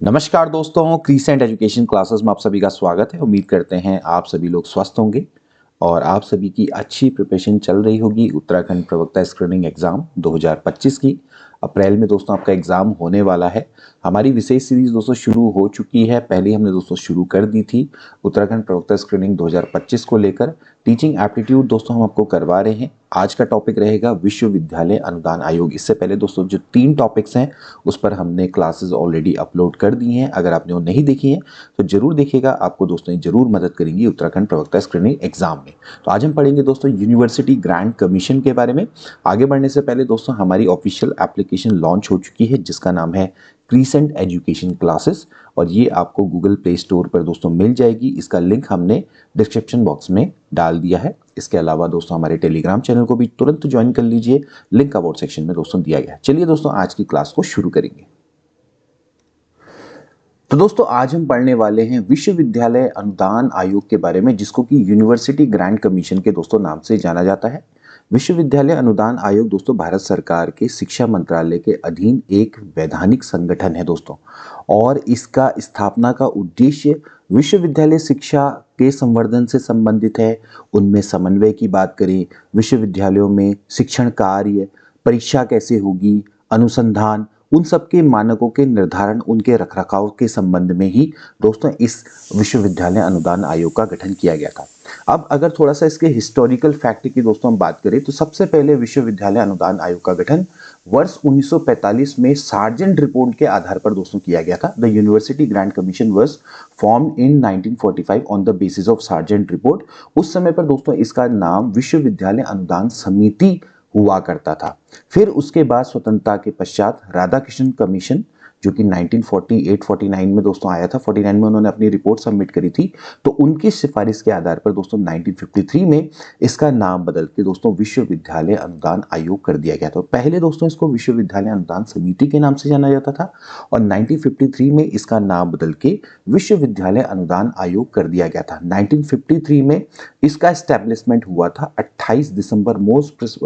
नमस्कार दोस्तों, crescent education classes में आप सभी का स्वागत है। उम्मीद करते हैं आप सभी लोग स्वस्थ होंगे और आप सभी की अच्छी प्रिपरेशन चल रही होगी उत्तराखंड प्रवक्ता स्क्रीनिंग एग्जाम 2025 की। अप्रैल में दोस्तों आपका एग्जाम होने वाला है। हमारी विशेष सीरीज दोस्तों शुरू हो चुकी है। पहले हमने दोस्तों शुरू कर दी थी उत्तराखंड प्रवक्ता स्क्रीनिंग 2025 को लेकर। टीचिंग एप्टीट्यूड दोस्तों हम आपको करवा रहे हैं। आज का टॉपिक रहेगा विश्वविद्यालय अनुदान आयोग। इससे पहले दोस्तों जो 3 टॉपिक्स हैं उस पर हमने क्लासेस ऑलरेडी अपलोड कर दी हैं। अगर आपने वो नहीं देखी हैं तो जरूर देखिएगा, आपको दोस्तों ये जरूर मदद करेंगी उत्तराखंड प्रवक्ता स्क्रीनिंग एग्जाम में। तो आज हम पढ़ेंगे दोस्तों यूनिवर्सिटी ग्रांट कमीशन के बारे में। आगे बढ़ने से पहले दोस्तों हमारी ऑफिशियल एप्लीकेशन लॉन्च हो चुकी है जिसका नाम है क्रीसेंट एजुकेशन क्लासेस, और ये आपको गूगल प्ले स्टोर पर दोस्तों मिल जाएगी। इसका लिंक हमने डिस्क्रिप्शन बॉक्स में डाल दिया है। इसके अलावा दोस्तों हमारे टेलीग्राम चैनल को भी तुरंत ज्वाइन कर लीजिए, लिंक अबाउट सेक्शन में दोस्तों दिया गया है। चलिए दोस्तों आज की क्लास को शुरू करेंगे। तो दोस्तों आज हम पढ़ने वाले हैं विश्वविद्यालय अनुदान आयोग के बारे में, जिसको कि यूनिवर्सिटी ग्रांट कमीशन के दोस्तों नाम से जाना जाता है। विश्वविद्यालय अनुदान आयोग दोस्तों भारत सरकार के शिक्षा मंत्रालय के अधीन एक वैधानिक संगठन है दोस्तों, और इसका स्थापना का उद्देश्य विश्वविद्यालय शिक्षा के संवर्धन से संबंधित है। उनमें समन्वय की बात करें, विश्वविद्यालयों में शिक्षण कार्य, परीक्षा कैसे होगी, अनुसंधान, उन सबके मानकों के निर्धारण, उनके रखरखाव के संबंध में ही दोस्तों इस विश्वविद्यालय अनुदान आयोग का गठन किया गया था। अब अगर थोड़ा सा इसके हिस्टोरिकल फैक्ट की दोस्तों हम बात करें तो सबसे पहले विश्वविद्यालय अनुदान आयोग का गठन वर्ष 1945 में सार्जेंट रिपोर्ट के आधार पर दोस्तों किया गया था। The university grant commission was formed in 1945 on the basis of sergeant report. उस समय पर दोस्तों इसका नाम विश्वविद्यालय अनुदान समिति हुआ करता था। फिर उसके बाद स्वतंत्रता के पश्चात राधाकृष्णन कमीशन, जो कि 1948-49 में दोस्तों आया था, 49 में उन्होंने अपनी रिपोर्ट सबमिट करी थी, तो उनकी सिफारिश के आधार पर दोस्तों 1953 में इसका नाम बदल के दोस्तों विश्वविद्यालय अनुदान आयोग कर दिया गया था। पहले दोस्तों इसको विश्वविद्यालय अनुदान समिति के नाम से जाना जाता था और 1953 में इसका नाम बदल के विश्वविद्यालय अनुदान आयोग कर दिया गया था। 1953 में इसका एस्टेब्लिशमेंट हुआ था 28 दिसंबर,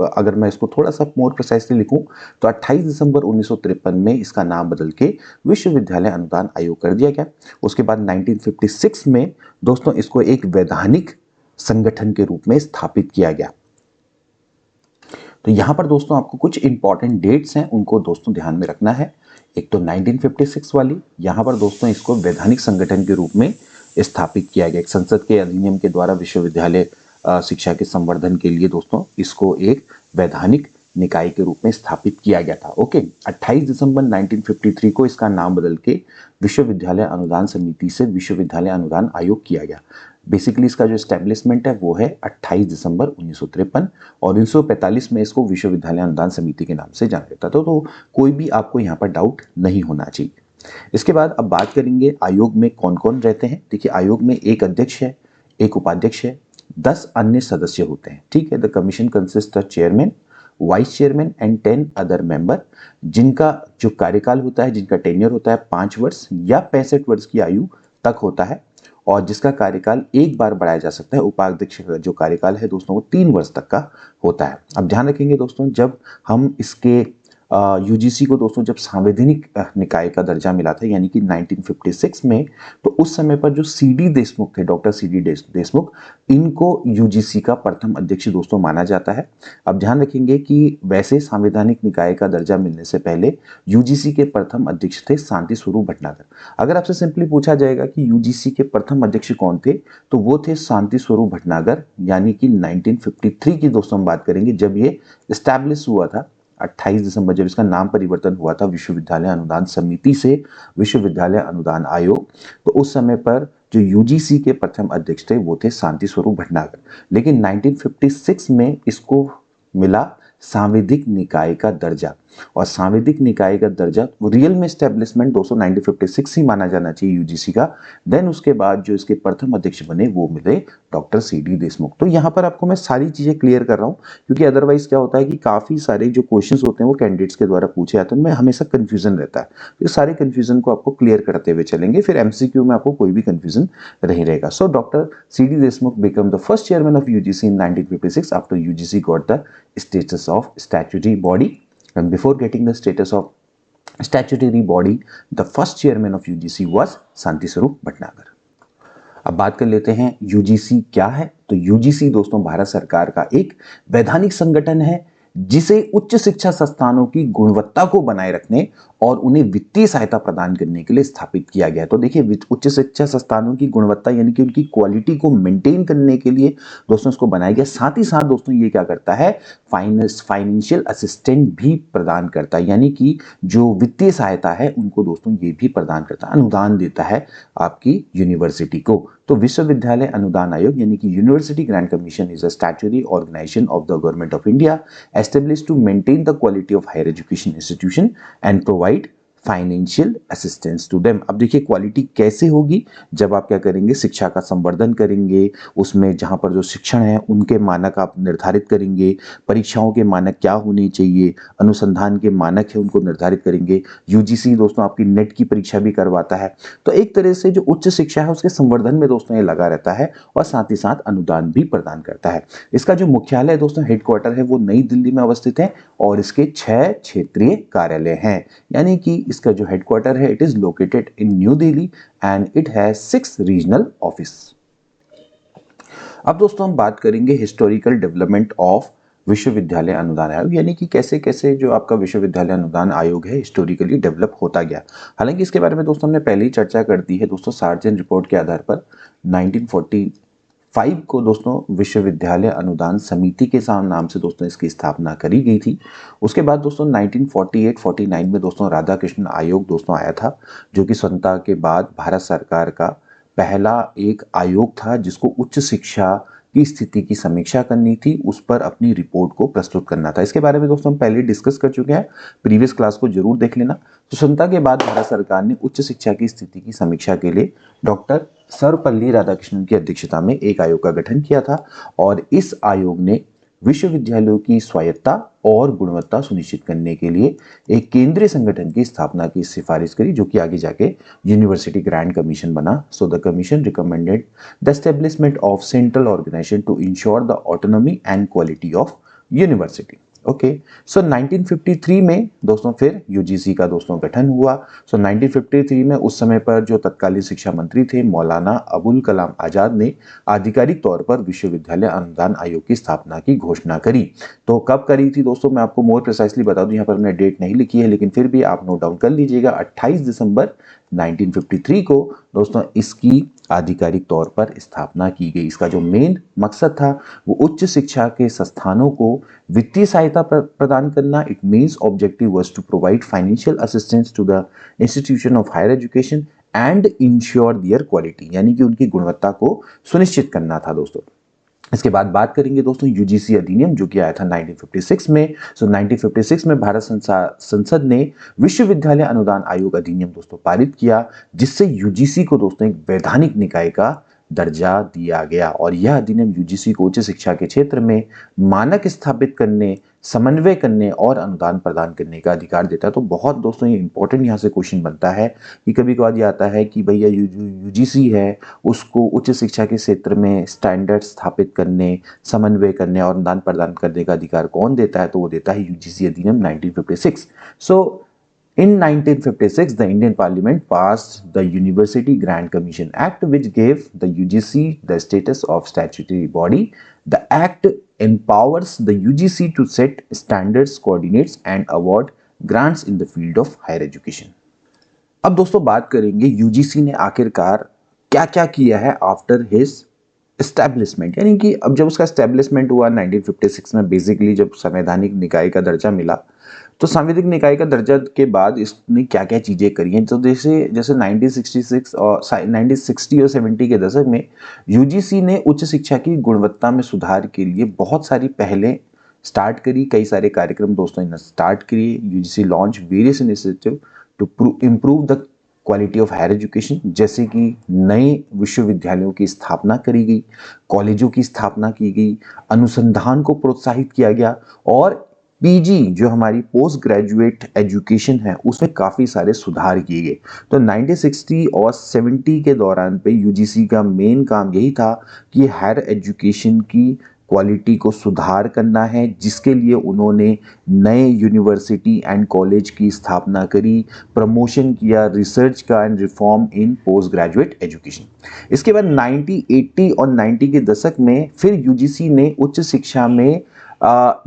अगर मैं इसको थोड़ा सा मोर प्रिसाइसली लिखूं तो 28 दिसंबर 1953 में इसका नाम बदल के विश्वविद्यालय अनुदान आयोग कर दिया गया। उसके बाद 1956 में दोस्तों इसको एक वैधानिक संगठन के रूप में स्थापित किया गया। तो यहां पर दोस्तों आपको कुछ इंपॉर्टेंट डेट्स हैं, उनको दोस्तों ध्यान में रखना है। एक तो 1956 वाली, यहां पर दोस्तों इसको वैधानिक संगठन के रूप में स्थापित किया गया। एक संसद के अधिनियम के द्वारा विश्वविद्यालय शिक्षा के संवर्धन के लिए दोस्तों इसको एक वैधानिक निकाय के रूप में स्थापित किया गया था। ओके, 28 दिसंबर 1953 को इसका नाम बदल के विश्वविद्यालय अनुदान समिति से विश्वविद्यालय अनुदान आयोग किया गया। बेसिकली इसका जो एस्टेब्लिशमेंट है वो है 28 दिसंबर 1953 और 1945 में इसको विश्वविद्यालय अनुदान समिति के नाम से जाना जाता था। तो कोई भी आपको यहाँ पर डाउट नहीं होना चाहिए। इसके बाद अब बात करेंगे आयोग में कौन कौन रहते हैं। देखिए, आयोग में एक अध्यक्ष है, एक उपाध्यक्ष है, 10 अन्य सदस्य होते हैं। ठीक है, the commission consist of chairman, vice chairman and 10 other member, जिनका जो कार्यकाल होता है, जिनका टेन्योर होता है 5 वर्ष या 65 वर्ष की आयु तक होता है, और जिसका कार्यकाल एक बार बढ़ाया जा सकता है। उपाध्यक्ष का जो कार्यकाल है दोस्तों वो 3 वर्ष तक का होता है। अब ध्यान रखेंगे दोस्तों, जब हम इसके यूजीसी को दोस्तों जब सांवैधानिक निकाय का दर्जा मिला था यानी कि 1956 में, तो उस समय पर जो सीडी देशमुख थे, डॉक्टर सीडी देशमुख, इनको यूजीसी का प्रथम अध्यक्ष दोस्तों माना जाता है। अब ध्यान रखेंगे कि वैसे सांवैधानिक निकाय का दर्जा मिलने से पहले यूजीसी के प्रथम अध्यक्ष थे शांति स्वरूप भटनागर। अगर आपसे सिंपली पूछा जाएगा कि यूजीसी के प्रथम अध्यक्ष कौन थे, तो वो थे शांति स्वरूप भटनागर, यानी कि 1953 की दोस्तों हम बात करेंगे जब ये स्टैब्लिश हुआ था। 28 दिसंबर जब इसका नाम परिवर्तन हुआ था विश्वविद्यालय अनुदान समिति से विश्वविद्यालय अनुदान आयोग, तो उस समय पर जो यूजीसी के प्रथम अध्यक्ष थे वो थे शांति स्वरूप भटनागर। लेकिन 1956 में इसको मिला सांविधिक निकाय का दर्जा, और सांविधिक निकाय का दर्जा रियल में एस्टेब्लिशमेंट दोस्तों 1956 ही माना जाना चाहिए यूजीसी का। देन उसके बाद जो इसके प्रथम अध्यक्ष बने वो मिले डॉक्टर सीडी देशमुख। तो यहाँ पर आपको मैं सारी चीजें क्लियर कर रहा हूँ, क्योंकि अदरवाइज क्या होता है कि काफी सारे जो क्वेश्चंस होते हैं वो कैंडिडेट्स के द्वारा पूछे जाते हैं, उनमें हमेशा कंफ्यूजन रहता है। तो सारे कंफ्यूजन को आपको क्लियर करते हुए चलेंगे, फिर एमसीक्यू में आपको कोई भी कंफ्यूजन नहीं रहेगा। So doctor CD Deshmukh become the first chairman of UGC in 1956 after UGC got the status of statutory body, and before getting the status of statutory body, the first chairman of UGC was Shanti Swarup Bhatnagar. अब बात कर लेते हैं UGC क्या है। तो UGC दोस्तों भारत सरकार का एक वैधानिक संगठन है जिसे उच्च शिक्षा संस्थानों की गुणवत्ता को बनाए रखने और उन्हें वित्तीय सहायता प्रदान करने के लिए स्थापित किया गया है। तो देखिए उच्च शिक्षा संस्थानों की गुणवत्ता यानी कि उनकी क्वालिटी को मेंटेन करने के लिए दोस्तों इसको बनाया गया। साथ ही साथ दोस्तों ये क्या करता है, फाइनेंशियल असिस्टेंट भी प्रदान करता है, यानी कि जो वित्तीय सहायता है उनको दोस्तों ये भी प्रदान करता है, अनुदान देता है आपकी यूनिवर्सिटी को। तो विश्वविद्यालय अनुदान आयोग यानी कि university grant commission is a statutory organisation of the government of India established to maintain the quality of higher education institution and provide financial assistance to them. अब देखिए क्वालिटी कैसे होगी, जब आप क्या करेंगे, शिक्षा का संवर्धन करेंगे, उसमें जहां पर जो शिक्षण है उनके मानक आप निर्धारित करेंगे, परीक्षाओं के मानक क्या होने चाहिए, अनुसंधान के मानक है उनको निर्धारित करेंगे। यूजीसी दोस्तों आपकी नेट की परीक्षा भी करवाता है। तो एक तरह से जो उच्च शिक्षा है उसके संवर्धन में दोस्तों ये लगा रहता है और साथ ही साथ अनुदान भी प्रदान करता है। इसका जो मुख्यालय दोस्तों हेडक्वार्टर है वो नई दिल्ली में अवस्थित है और इसके 6 क्षेत्रीय कार्यालय हैं, यानी कि इसका जो हेडक्वार्टर है it is located in new Delhi and it has 6 regional office. अब दोस्तों हम बात करेंगे हिस्टोरिकल डेवलपमेंट ऑफ विश्वविद्यालय अनुदान आयोग, यानी कि कैसे कैसे जो आपका विश्वविद्यालय अनुदान आयोग है हिस्टोरिकली डेवलप होता गया। हालांकि इसके बारे में दोस्तों हमने पहले ही चर्चा कर दी है दोस्तों। सार्जेंट रिपोर्ट के आधार पर 1945 को दोस्तों विश्वविद्यालय अनुदान समिति के नाम से दोस्तों इसकी स्थापना करी गई थी। उसके बाद दोस्तों 1948-49 में दोस्तों राधाकृष्णन आयोग दोस्तों आया था, जो कि स्वतंत्रता के बाद भारत सरकार का पहला एक आयोग था जिसको उच्च शिक्षा की स्थिति की समीक्षा करनी थी, उस पर अपनी रिपोर्ट को प्रस्तुत करना था। इसके बारे में दोस्तों हम पहले डिस्कस कर चुके हैं, प्रीवियस क्लास को जरूर देख लेना। तो स्वतंत्रता के बाद भारत सरकार ने उच्च शिक्षा की स्थिति की समीक्षा के लिए डॉक्टर सर्वपल्ली राधाकृष्णन की अध्यक्षता में एक आयोग का गठन किया था और इस आयोग ने विश्वविद्यालयों की स्वायत्तता और गुणवत्ता सुनिश्चित करने के लिए एक केंद्रीय संगठन की स्थापना की सिफारिश करी, जो कि आगे जाके यूनिवर्सिटी ग्रांट कमीशन बना। So the commission recommended the establishment of central organisation to ensure the autonomy and quality of university. Okay, so 1953 में दोस्तों फिर यूजीसी का दोस्तों गठन हुआ। सो 1953 में उस समय पर जो तत्कालीन शिक्षा मंत्री थे मौलाना अबुल कलाम आजाद ने आधिकारिक तौर पर विश्वविद्यालय अनुदान आयोग की स्थापना की घोषणा करी। तो कब करी थी दोस्तों, मैं आपको मोर प्रिसाइसली बता दूं, यहाँ पर मैंने डेट नहीं लिखी है लेकिन फिर भी आप नोट डाउन कर लीजिएगा। 28 दिसंबर 1953 को दोस्तों इसकी आधिकारिक तौर पर स्थापना की गई। इसका जो मेन मकसद था वो उच्च शिक्षा के संस्थानों को वित्तीय सहायता प्रदान करना। It means objective was to provide financial assistance to the institution of higher education and ensure their quality, यानी कि उनकी गुणवत्ता को सुनिश्चित करना था दोस्तों। इसके बाद बात करेंगे दोस्तों यूजीसी अधिनियम, जो कि आया था 1956 में। सो 1956 में भारत संसद ने विश्वविद्यालय अनुदान आयोग अधिनियम दोस्तों पारित किया, जिससे यूजीसी को दोस्तों एक वैधानिक निकाय का दर्जा दिया गया और यह अधिनियम यूजीसी को उच्च शिक्षा के क्षेत्र में मानक स्थापित करने, समन्वय करने और अनुदान प्रदान करने का अधिकार देता है। तो बहुत दोस्तों ये इंपॉर्टेंट यहाँ से क्वेश्चन बनता है कि कभी कभार ये आता है कि भैया यूजीसी है उसको उच्च शिक्षा के क्षेत्र में स्टैंडर्ड स्थापित करने, समन्वय करने और अनुदान प्रदान करने का अधिकार कौन देता है, तो वो देता है यूजीसी अधिनियम 1956। सो in 1956, the Indian Parliament passed the University Grant Commission Act, which gave the UGC the status of statutory body. The act empowers the UGC to set standards, coordinates, and award grants in the field of higher education. अब दोस्तों बात करेंगे UGC ने आखिरकार क्या क्या किया है आफ्टर हिज एस्टैब्लिशमेंट, यानी कि अब जब उसका एस्टैब्लिशमेंट हुआ 1956 में, बेसिकली जब संवैधानिक निकाय का दर्जा मिला, तो संवैधानिक निकाय का दर्जा के बाद इसने क्या क्या चीजें करी हैं। तो जैसे 1966 और 1960 और 70 के दशक में यूजीसी ने उच्च शिक्षा की गुणवत्ता में सुधार के लिए बहुत सारी पहलें स्टार्ट करी, कई सारे कार्यक्रम दोस्तों इन्हें स्टार्ट किए। UGC launch various initiative to improve the quality of higher education, जैसे कि नए विश्वविद्यालयों की स्थापना करी गई, कॉलेजों की स्थापना की गई, अनुसंधान को प्रोत्साहित किया गया और पीजी जो हमारी पोस्ट ग्रेजुएट एजुकेशन है उसमें काफ़ी सारे सुधार किए गए। तो 1960 और 70 के दौरान पे यूजीसी का मेन काम यही था कि हायर एजुकेशन की क्वालिटी को सुधार करना है, जिसके लिए उन्होंने नए यूनिवर्सिटी एंड कॉलेज की स्थापना करी, प्रमोशन किया रिसर्च का and reform in post graduate education. इसके बाद 1980 और 90 के दशक में फिर यूजीसी ने उच्च शिक्षा में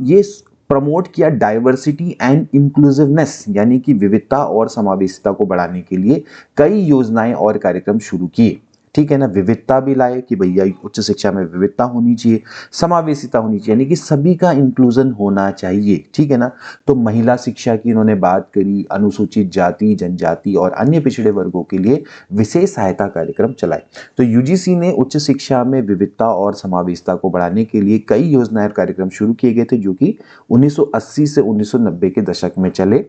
ये प्रमोट किया डाइवर्सिटी एंड इंक्लूसिवनेस, यानी कि विविधता और समावेशिता को बढ़ाने के लिए कई योजनाएं और कार्यक्रम शुरू किए। ठीक है ना, विविधता भी लाए कि भैया उच्च शिक्षा में विविधता होनी चाहिए, समावेशिता होनी चाहिए, यानी कि सभी का इंक्लूजन होना चाहिए। ठीक है ना, तो महिला शिक्षा की इन्होंने बात करी, अनुसूचित जाति जनजाति और अन्य पिछड़े वर्गों के लिए विशेष सहायता कार्यक्रम चलाए। तो यूजीसी ने उच्च शिक्षा में विविधता और समावेशिता को बढ़ाने के लिए कई योजनाएं और कार्यक्रम शुरू किए गए थे, जो कि 1980 से 1990 के दशक में चले।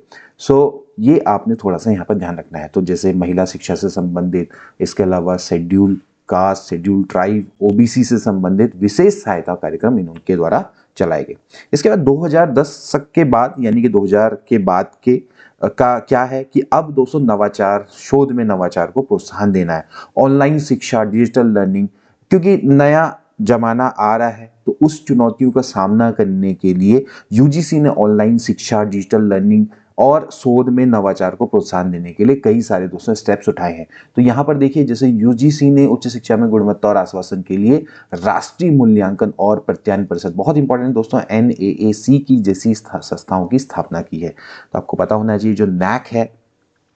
ये आपने थोड़ा सा यहाँ पर ध्यान रखना है। तो जैसे महिला शिक्षा से संबंधित, इसके अलावा schedule caste, schedule tribe, OBC से संबंधित विशेष सहायता कार्यक्रम इनके द्वारा चलाए गए। इसके बाद 2010 के बाद, यानी कि 2000 के बाद के का क्या है कि अब दोस्तों नवाचार, शोध में नवाचार को प्रोत्साहन देना है, ऑनलाइन शिक्षा, डिजिटल लर्निंग, क्योंकि नया जमाना आ रहा है, तो उस चुनौतियों का सामना करने के लिए यूजीसी ने ऑनलाइन शिक्षा, डिजिटल लर्निंग और शोध में नवाचार को प्रोत्साहन देने के लिए कई सारे दोस्तों स्टेप्स उठाए हैं। तो यहाँ पर देखिए, जैसे यूजीसी ने उच्च शिक्षा में गुणवत्ता और आश्वासन के लिए राष्ट्रीय मूल्यांकन और प्रत्यायन परिषद, बहुत इंपॉर्टेंट दोस्तों, एनएएसी की जैसी संस्थाओं की स्थापना की है। तो आपको पता होना चाहिए जो नैक है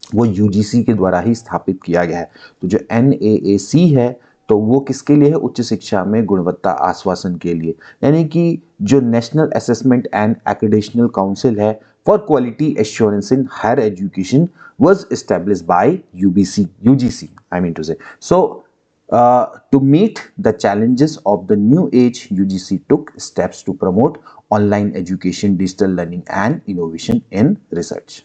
वो यूजीसी के द्वारा ही स्थापित किया गया है। तो जो एनएएसी है तो वो किसके लिए है? उच्च शिक्षा में गुणवत्ता आश्वासन के लिए, यानी कि जो national assessment and accreditation council है for quality assurance in higher education was established by UGC, I mean to say. So to meet the challenges of the new age, UGC took steps to promote online education, digital learning and innovation in research.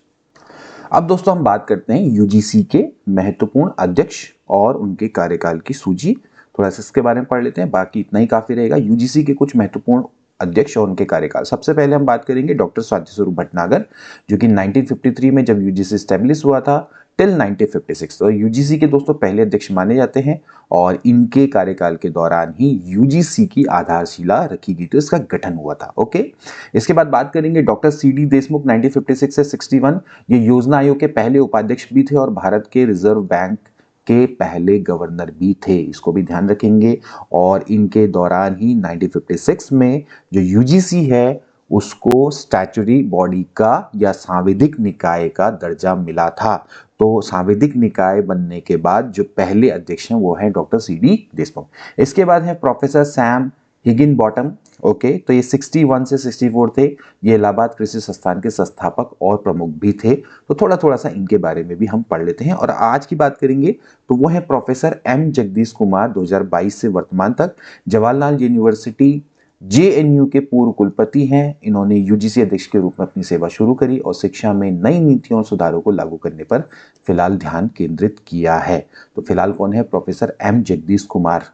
अब दोस्तों हम बात करते हैं UGC के महत्वपूर्ण अध्यक्ष और उनके कार्यकाल की सूची। थोड़ा सा इसके बारे में पढ़ लेते हैं, बाकी इतना ही काफी रहेगा। यूजीसी के कुछ महत्वपूर्ण अध्यक्ष और उनके कार्यकाल। सबसे पहले हम बात करेंगे डॉक्टर स्वाति स्वरूप भटनागर, जो कि 1953 में जब यूजीसी स्टैब्लिश हुआ था टिल 1956। तो यूजीसी के दोस्तों पहले अध्यक्ष माने जाते हैं और इनके कार्यकाल के दौरान ही यूजीसी की आधारशिला रखी गई, तो इसका गठन हुआ था। ओके, इसके बाद बात करेंगे डॉक्टर सीडी देशमुख, 1956 से 61। ये योजना आयोग के पहले उपाध्यक्ष भी थे और भारत के रिजर्व बैंक के पहले गवर्नर भी थे, इसको भी ध्यान रखेंगे। और इनके दौरान ही 1956 में जो यूजीसी है उसको स्टैट्यूटरी बॉडी का या सांविधिक निकाय का दर्जा मिला था। तो सांविधिक निकाय बनने के बाद जो पहले अध्यक्ष हैं वो हैं डॉक्टर सीडी देशमुख। इसके बाद है प्रोफेसर सैम हिगिनबॉटम। ओके, तो ये 61 से 64 थे। ये इलाहाबाद कृषि संस्थान के संस्थापक और प्रमुख भी थे। तो थोड़ा सा इनके बारे में भी हम पढ़ लेते हैं। और आज की बात करेंगे तो वो है प्रोफेसर एम जगदीश कुमार, 2022 से वर्तमान तक जवाहरलाल यूनिवर्सिटी जेएनयू के पूर्व कुलपति हैं। इन्होंने यूजीसी अध्यक्ष के रूप में अपनी सेवा शुरू करी और शिक्षा में नई नीतियों और सुधारों को लागू करने पर फिलहाल ध्यान केंद्रित किया है। तो फिलहाल कौन है? Professor M Jagadesh Kumar.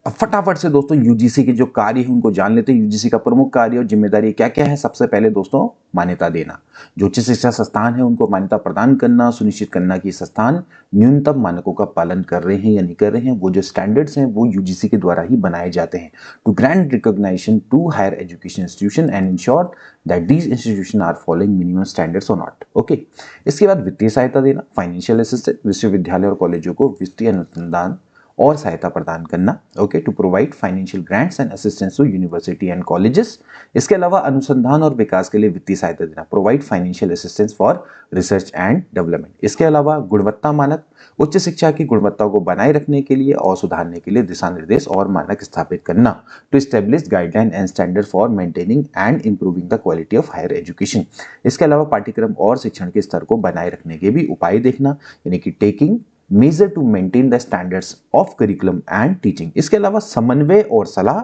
अब फटाफट से दोस्तों यूजीसी के जो कार्य है उनको जान लेते हैं। यूजीसी का प्रमुख कार्य और जिम्मेदारी क्या क्या है? सबसे पहले दोस्तों मान्यता देना, जो उच्च शिक्षा संस्थान है उनको मान्यता प्रदान करना, सुनिश्चित करना कि संस्थान न्यूनतम मानकों का पालन कर रहे हैं या नहीं कर रहे हैं। वो जो स्टैंडर्ड्स हैं वो यूजीसी के द्वारा ही बनाए जाते हैं। To grant recognition to higher education institution and ensure that these institution are following minimum standards और नॉट। ओके, इसके बाद वित्तीय सहायता देना, फाइनेंशियल असिस्टेंस, विश्वविद्यालय और कॉलेजों को वित्तीय अनुसंधान और सहायता प्रदान करना। Okay, to provide financial grants and assistance to university and colleges. इसके अलावा अनुसंधान और विकास के लिए वित्तीय सहायता देना, provide financial assistance for research and development. इसके अलावा गुणवत्ता मानक, उच्च शिक्षा की गुणवत्ता को बनाए रखने के लिए और सुधारने के लिए दिशा निर्देश और मानक स्थापित करना, to establish guideline and standard for maintaining and improving the quality of higher education. इसके अलावा पाठ्यक्रम और शिक्षण के स्तर को बनाए रखने के भी उपाय देखना, यानी कि taking measure to maintain the standards of curriculum and teaching. इसके अलावा समन्वय और सलाह,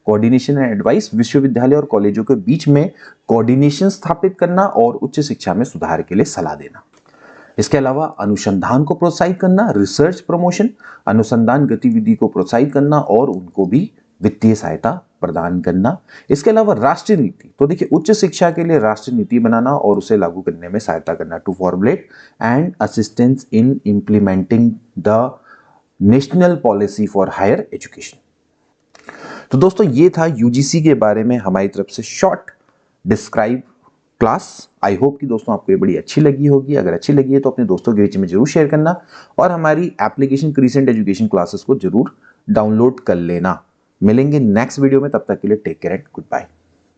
कोऑर्डिनेशन एंड एडवाइस, विश्वविद्यालय और कॉलेजों के बीच में कोऑर्डिनेशन स्थापित करना और उच्च शिक्षा में सुधार के लिए सलाह देना। इसके अलावा अनुसंधान को प्रोत्साहित करना, रिसर्च प्रमोशन, अनुसंधान गतिविधि को प्रोत्साहित करना और उनको भी वित्तीय सहायता प्रदान करना। इसके अलावा राष्ट्रीय नीति, तो देखिए उच्च शिक्षा के लिए राष्ट्रीय नीति बनाना और उसे लागू करने में सहायता करना, to formulate and assistance in implementing the national policy for higher education. तो दोस्तों ये था यूजीसी के बारे में हमारी तरफ से short describe class. I hope कि दोस्तों आपको ये बड़ी अच्छी लगी होगी। अगर अच्छी लगी है तो अपने दोस्तों के बीच में जरूर शेयर करना और हमारी एप्लीकेशन क्रिसेंट एजुकेशन क्लासेस को जरूर डाउनलोड कर लेना। मिलेंगे नेक्स्ट वीडियो में, तब तक के लिए take care and good bye.